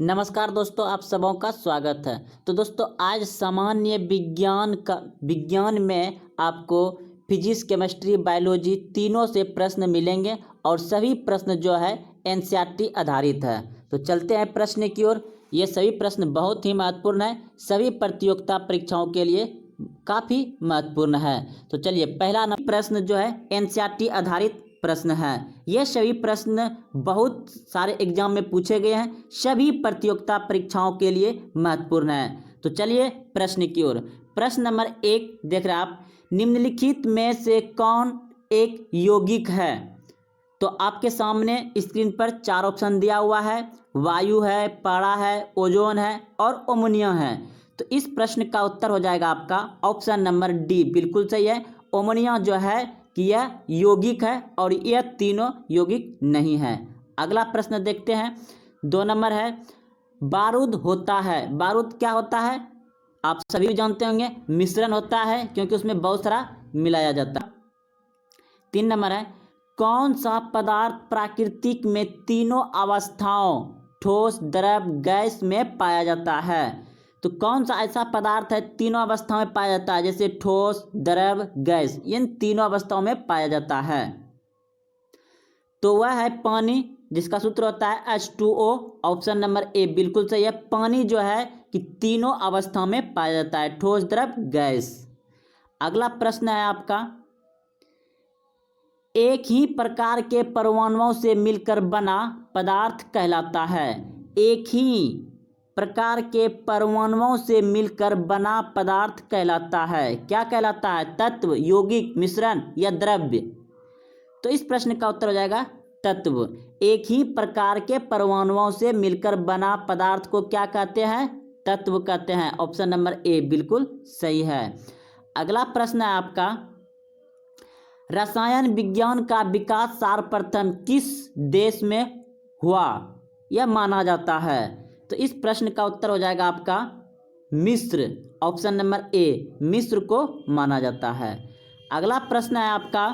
नमस्कार दोस्तों, आप सबों का स्वागत है। तो दोस्तों आज सामान्य विज्ञान में आपको फिजिक्स, केमिस्ट्री, बायोलॉजी तीनों से प्रश्न मिलेंगे और सभी प्रश्न जो है एनसीईआरटी आधारित है। तो चलते हैं प्रश्न की ओर। ये सभी प्रश्न बहुत ही महत्वपूर्ण है, सभी प्रतियोगिता परीक्षाओं के लिए काफ़ी महत्वपूर्ण है। तो चलिए, पहला प्रश्न जो है एनसीईआरटी आधारित प्रश्न है। ये सभी प्रश्न बहुत सारे एग्जाम में पूछे गए हैं, सभी प्रतियोगिता परीक्षाओं के लिए महत्वपूर्ण है। तो चलिए प्रश्न की ओर। प्रश्न नंबर 1 देख रहे हैं आप, निम्नलिखित में से कौन एक यौगिक है? तो आपके सामने स्क्रीन पर 4 ऑप्शन दिया हुआ है, वायु है, पारा है, ओजोन है और अमोनिया है। तो इस प्रश्न का उत्तर हो जाएगा आपका ऑप्शन नंबर डी, बिल्कुल सही है। अमोनिया जो है कि यह यौगिक है और यह तीनों यौगिक नहीं है। अगला प्रश्न देखते हैं, 2 नंबर है, बारूद होता है। बारूद क्या होता है? आप सभी जानते होंगे, मिश्रण होता है क्योंकि उसमें बहुत सारा मिलाया जाता है। 3 नंबर है, कौन सा पदार्थ प्राकृतिक में तीनों अवस्थाओं ठोस, द्रव, गैस में पाया जाता है? तो कौन सा ऐसा पदार्थ है तीनों अवस्थाओं में पाया जाता है, जैसे ठोस, द्रव, गैस, इन तीनों अवस्थाओं में पाया जाता है? तो वह है पानी, जिसका सूत्र होता है H2O। ऑप्शन नंबर ए बिल्कुल सही है। पानी जो है कि तीनों अवस्थाओं में पाया जाता है, ठोस, द्रव, गैस। अगला प्रश्न है आपका, एक ही प्रकार के परमाणुओं से मिलकर बना पदार्थ कहलाता है। एक ही प्रकार के परमाणुओं से मिलकर बना पदार्थ कहलाता है, क्या कहलाता है? तत्व, यौगिक, मिश्रण या द्रव्य? तो इस प्रश्न का उत्तर हो जाएगा तत्व। एक ही प्रकार के परमाणुओं से मिलकर बना पदार्थ को क्या कहते हैं? तत्व कहते हैं। ऑप्शन नंबर ए बिल्कुल सही है। अगला प्रश्न है आपका, रसायन विज्ञान का विकास सर्वप्रथम किस देश में हुआ यह माना जाता है? तो इस प्रश्न का उत्तर हो जाएगा आपका मिस्र। ऑप्शन नंबर ए, मिस्र को माना जाता है। अगला प्रश्न है आपका,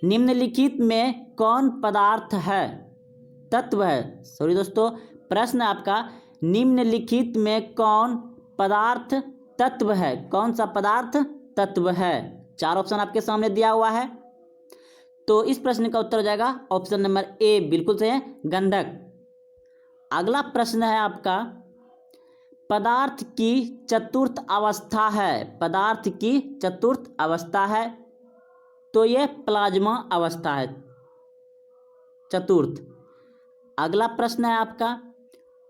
निम्नलिखित में कौन पदार्थ है? तत्व है। सॉरी दोस्तों, प्रश्न आपका, निम्नलिखित में कौन पदार्थ तत्व है? कौन सा पदार्थ तत्व है? 4 ऑप्शन आपके सामने दिया हुआ है। तो इस प्रश्न का उत्तर हो जाएगा ऑप्शन नंबर ए, बिल्कुल सही है, गंधक। अगला प्रश्न है आपका, पदार्थ की चतुर्थ अवस्था है। पदार्थ की चतुर्थ अवस्था है, तो यह प्लाज्मा अवस्था है, चतुर्थ। अगला प्रश्न है आपका,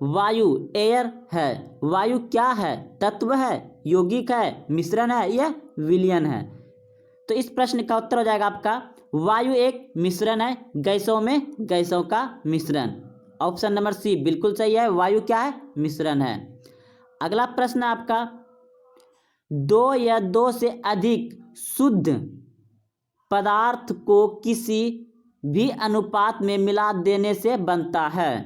वायु, एयर है। वायु क्या है? तत्व है, यौगिक है, मिश्रण है या विलयन है? तो इस प्रश्न का उत्तर हो जाएगा आपका वायु एक मिश्रण है, गैसों में गैसों का मिश्रण। ऑप्शन नंबर सी बिल्कुल सही है, वायु क्या है? मिश्रण है। अगला प्रश्न आपका, 2 या 2 से अधिक शुद्ध पदार्थ को किसी भी अनुपात में मिला देने से बनता है।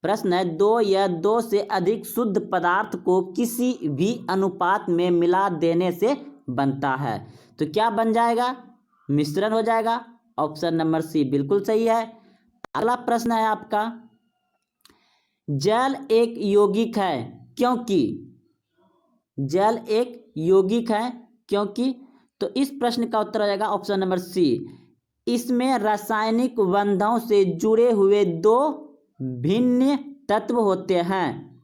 प्रश्न है, 2 या 2 से अधिक शुद्ध पदार्थ को किसी भी अनुपात में मिला देने से बनता है, तो क्या बन जाएगा? मिश्रण हो जाएगा। ऑप्शन नंबर सी बिल्कुल सही है। अगला प्रश्न है आपका, जल एक यौगिक है क्योंकि? जल एक यौगिक है क्योंकि? तो इस प्रश्न का उत्तर हो जाएगा ऑप्शन नंबर सी, इसमें रासायनिक बंधों से जुड़े हुए 2 भिन्न तत्व होते हैं।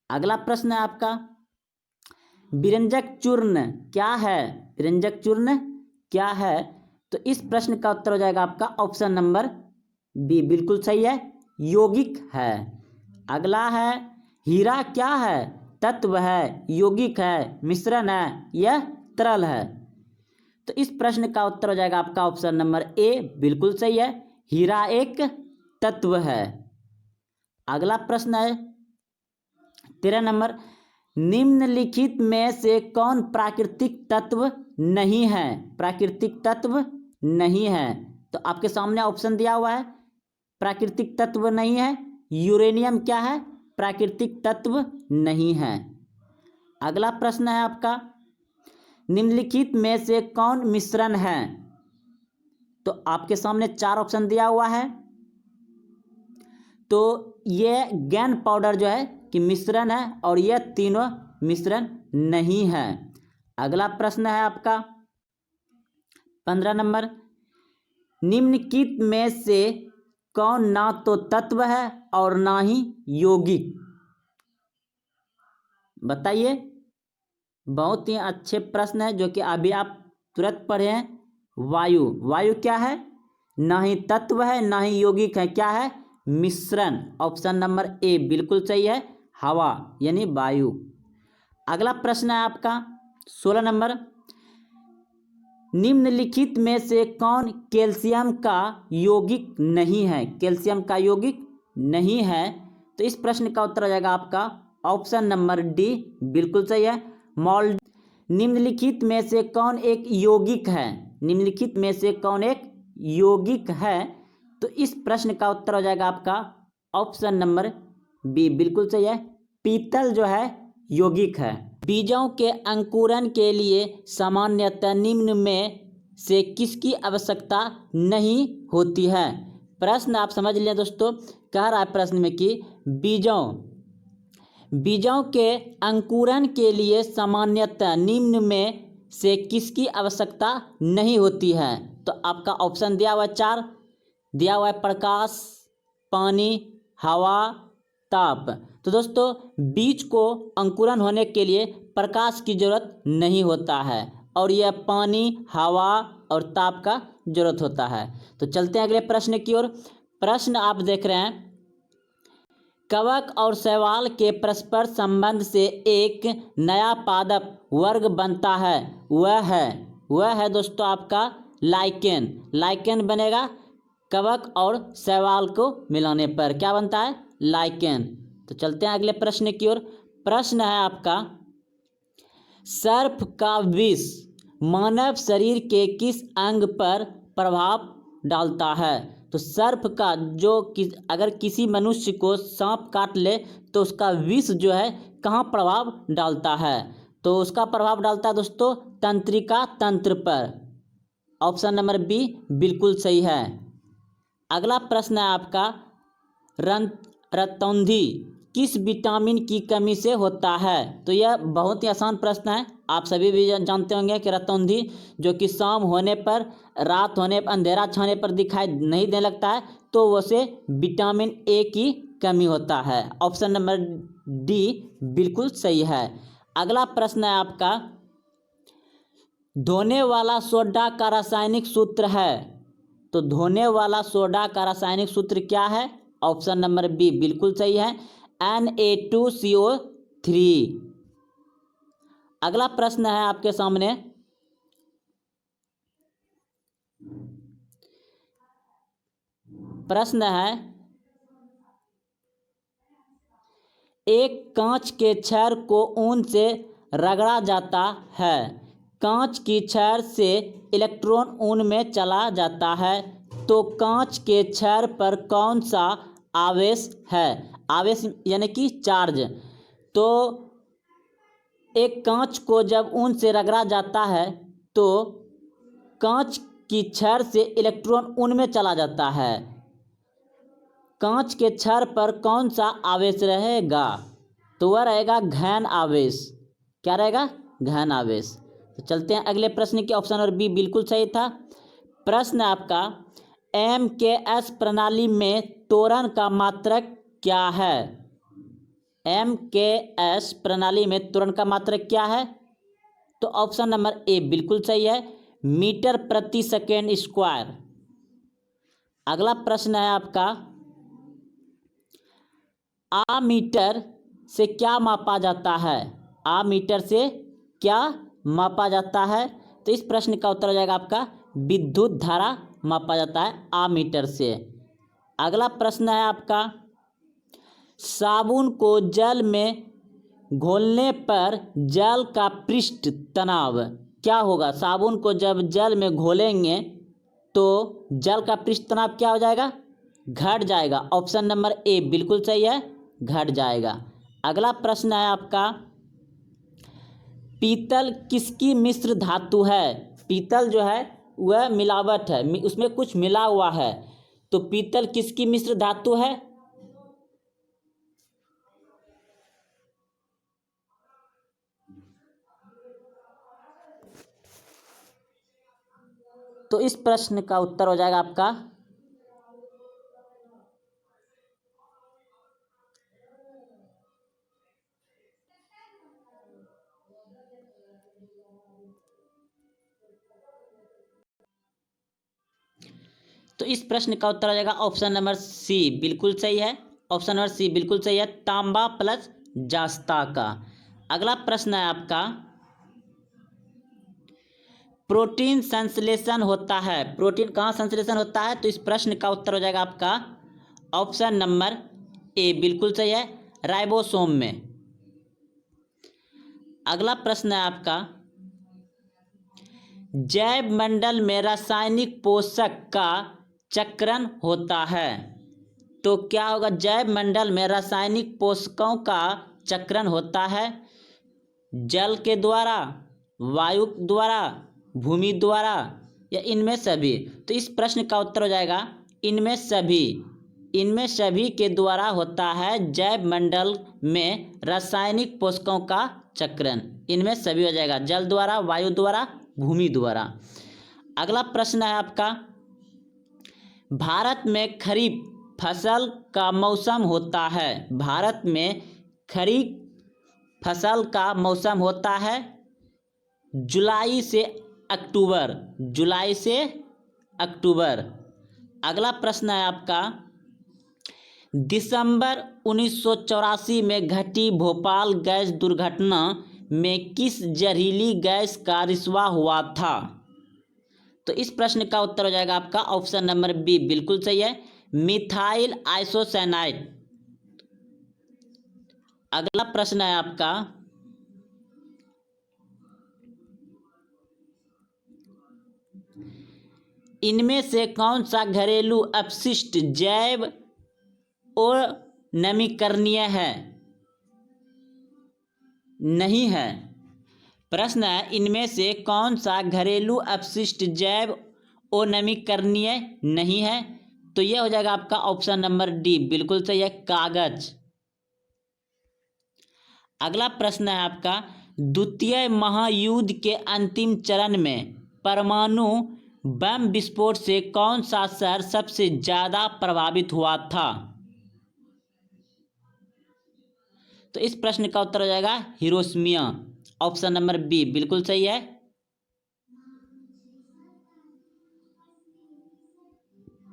अगला प्रश्न है आपका, विरंजक चूर्ण क्या है? विरंजक चूर्ण क्या है? तो इस प्रश्न का उत्तर हो जाएगा आपका ऑप्शन नंबर बी, बिल्कुल सही है, यौगिक है। अगला है, हीरा क्या है? तत्व है, यौगिक है, मिश्रण है, यह तरल है? तो इस प्रश्न का उत्तर हो जाएगा आपका ऑप्शन नंबर ए, बिल्कुल सही है, हीरा एक तत्व है। अगला प्रश्न है 13 नंबर, निम्नलिखित में से कौन प्राकृतिक तत्व नहीं है? प्राकृतिक तत्व नहीं है, तो आपके सामने ऑप्शन दिया हुआ है, प्राकृतिक तत्व नहीं है। यूरेनियम क्या है? प्राकृतिक तत्व नहीं है। अगला प्रश्न है आपका, निम्नलिखित में से कौन मिश्रण है? तो आपके सामने 4 ऑप्शन दिया हुआ है, तो ये गन पाउडर जो है कि मिश्रण है और यह तीनों मिश्रण नहीं है। अगला प्रश्न है आपका 15 नंबर, निम्नलिखित में से कौन ना तो तत्व है और ना ही यौगिक? बताइए। बहुत ही अच्छे प्रश्न है जो कि अभी आप तुरंत पढ़े हैं। वायु, वायु क्या है? ना ही तत्व है ना ही यौगिक है, क्या है? मिश्रण। ऑप्शन नंबर ए बिल्कुल सही है, हवा यानी वायु। अगला प्रश्न है आपका 16 नंबर, निम्नलिखित में से कौन कैल्शियम का यौगिक नहीं है? कैल्शियम का यौगिक नहीं है, तो इस प्रश्न का उत्तर हो जाएगा आपका ऑप्शन नंबर डी बिल्कुल सही है, मॉल। निम्नलिखित में से कौन एक यौगिक है? निम्नलिखित में से कौन एक यौगिक है? तो इस प्रश्न का उत्तर हो जाएगा आपका ऑप्शन नंबर बी बिल्कुल सही है, पीतल जो है यौगिक है। बीजों के अंकुरण के लिए सामान्यतः निम्न में से किसकी आवश्यकता नहीं होती है? प्रश्न आप समझ लें दोस्तों, कह रहा है प्रश्न में कि बीजों के अंकुरण के लिए सामान्यतः निम्न में से किसकी आवश्यकता नहीं होती है? तो आपका ऑप्शन दिया हुआ है 4, दिया हुआ है प्रकाश, पानी, हवा, ताप। तो दोस्तों बीज को अंकुरन होने के लिए प्रकाश की जरूरत नहीं होता है और यह पानी, हवा और ताप का जरूरत होता है। तो चलते हैं अगले प्रश्न की ओर। प्रश्न आप देख रहे हैं, कवक और शैवाल के परस्पर संबंध से एक नया पादप वर्ग बनता है, वह है दोस्तों आपका लाइकेन। लाइकेन बनेगा कवक और शैवाल को मिलाने पर, क्या बनता है? लाइकेन। तो चलते हैं अगले प्रश्न की ओर। प्रश्न है आपका, सर्प का विष मानव शरीर के किस अंग पर प्रभाव डालता है? तो सर्प का अगर किसी मनुष्य को सांप काट ले तो उसका विष जो है कहाँ प्रभाव डालता है? तो उसका प्रभाव डालता है दोस्तों तंत्रिका तंत्र पर। ऑप्शन नंबर बी बिल्कुल सही है। अगला प्रश्न है आपका, रतौंधी किस विटामिन की कमी से होता है? तो यह बहुत ही आसान प्रश्न है, आप सभी भी जानते होंगे कि रतौंधी जो कि शाम होने पर, रात होने पर, अंधेरा छाने पर दिखाई नहीं देने लगता है, तो उसे विटामिन ए की कमी होता है। ऑप्शन नंबर डी बिल्कुल सही है। अगला प्रश्न है आपका, धोने वाला सोडा का रासायनिक सूत्र है। तो धोने वाला सोडा का रासायनिक सूत्र क्या है? ऑप्शन नंबर बी बिल्कुल सही है, Na2CO3। अगला प्रश्न है आपके सामने, प्रश्न है, एक कांच के छड़ को ऊन से रगड़ा जाता है, कांच की छड़ से इलेक्ट्रॉन ऊन में चला जाता है, तो कांच के छड़ पर कौन सा आवेश है? आवेश यानी कि चार्ज। तो एक कांच को जब ऊन से रगड़ा जाता है तो कांच की छड़ से इलेक्ट्रॉन ऊन में चला जाता है, कांच के छड़ पर कौन सा आवेश रहेगा? तो वह रहेगा घन आवेश। क्या रहेगा? घन आवेश। तो चलते हैं अगले प्रश्न के। ऑप्शन नंबर बी बिल्कुल सही था। प्रश्न आपका, MKS प्रणाली में तोरण का मात्रक क्या है? MKS प्रणाली में तोरण का मात्रक क्या है? तो ऑप्शन नंबर ए बिल्कुल सही है, मीटर प्रति सेकेंड स्क्वायर। अगला प्रश्न है आपका, आमीटर से क्या मापा जाता है? आमीटर से क्या मापा जाता है? तो इस प्रश्न का उत्तर हो जाएगा आपका विद्युत धारा मापा जाता है आमीटर से। अगला प्रश्न है आपका, साबुन को जल में घोलने पर जल का पृष्ठ तनाव क्या होगा? साबुन को जब जल में घोलेंगे तो जल का पृष्ठ तनाव क्या हो जाएगा? घट जाएगा। ऑप्शन नंबर ए बिल्कुल सही है, घट जाएगा। अगला प्रश्न है आपका, पीतल किसकी मिश्र धातु है? पीतल जो है वह मिलावट है, उसमें कुछ मिला हुआ है, तो पीतल किसकी मिश्र धातु है? तो इस प्रश्न का उत्तर हो जाएगा आपका तो इस प्रश्न का उत्तर हो जाएगा ऑप्शन नंबर सी, बिल्कुल सही है। ऑप्शन नंबर सी बिल्कुल सही है, तांबा प्लस जास्ता का। अगला प्रश्न है आपका, प्रोटीन संश्लेषण होता है, प्रोटीन कहाँ संश्लेषण होता है? तो इस प्रश्न का उत्तर हो जाएगा आपका ऑप्शन नंबर ए, बिल्कुल सही है, राइबोसोम में। अगला प्रश्न है आपका, जैव मंडल में रासायनिक पोषक का चक्रण होता है। तो क्या होगा? जैव मंडल में रासायनिक पोषकों का चक्रण होता है जल के द्वारा, वायु द्वारा, भूमि द्वारा या इनमें सभी। तो इस प्रश्न का उत्तर हो जाएगा इनमें सभी। इनमें सभी के द्वारा होता है जैव मंडल में रासायनिक पोषकों का चक्रण। इनमें सभी हो जाएगा, जल द्वारा, वायु द्वारा, भूमि द्वारा। अगला प्रश्न है आपका, भारत में खरीफ फसल का मौसम होता है। भारत में खरीफ फसल का मौसम होता है जुलाई से अक्टूबर, जुलाई से अक्टूबर। अगला प्रश्न है आपका, दिसंबर 1984 में घटी भोपाल गैस दुर्घटना में किस जहरीली गैस का रिसाव हुआ था? तो इस प्रश्न का उत्तर हो जाएगा आपका ऑप्शन नंबर बी, बिल्कुल सही है, मिथाइल आइसोसाइनाइड। अगला प्रश्न है आपका, इनमें से कौन सा घरेलू अपशिष्ट जैव और नवीकरणीय है? नहीं है। प्रश्न है, इनमें से कौन सा घरेलू अपशिष्ट जैव और नवीकरणीय नहीं है? तो यह हो जाएगा आपका ऑप्शन नंबर डी, बिल्कुल सही है, कागज। अगला प्रश्न है आपका, द्वितीय महायुद्ध के अंतिम चरण में परमाणु बम विस्फोट से कौन सा शहर सबसे ज्यादा प्रभावित हुआ था? तो इस प्रश्न का उत्तर हो जाएगा हिरोशिमा। ऑप्शन नंबर बी बिल्कुल सही है।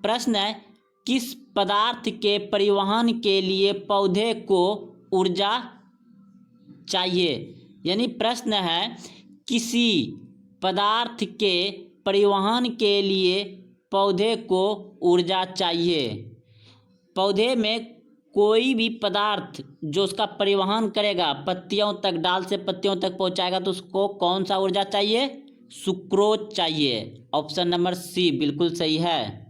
प्रश्न है, किस पदार्थ के परिवहन के लिए पौधे को ऊर्जा चाहिए? यानी प्रश्न है, किसी पदार्थ के परिवहन के लिए पौधे को ऊर्जा चाहिए। पौधे में कोई भी पदार्थ जो उसका परिवहन करेगा, पत्तियों तक, डाल से पत्तियों तक पहुंचाएगा, तो उसको कौन सा ऊर्जा चाहिए? सुक्रोज चाहिए। ऑप्शन नंबर सी बिल्कुल सही है।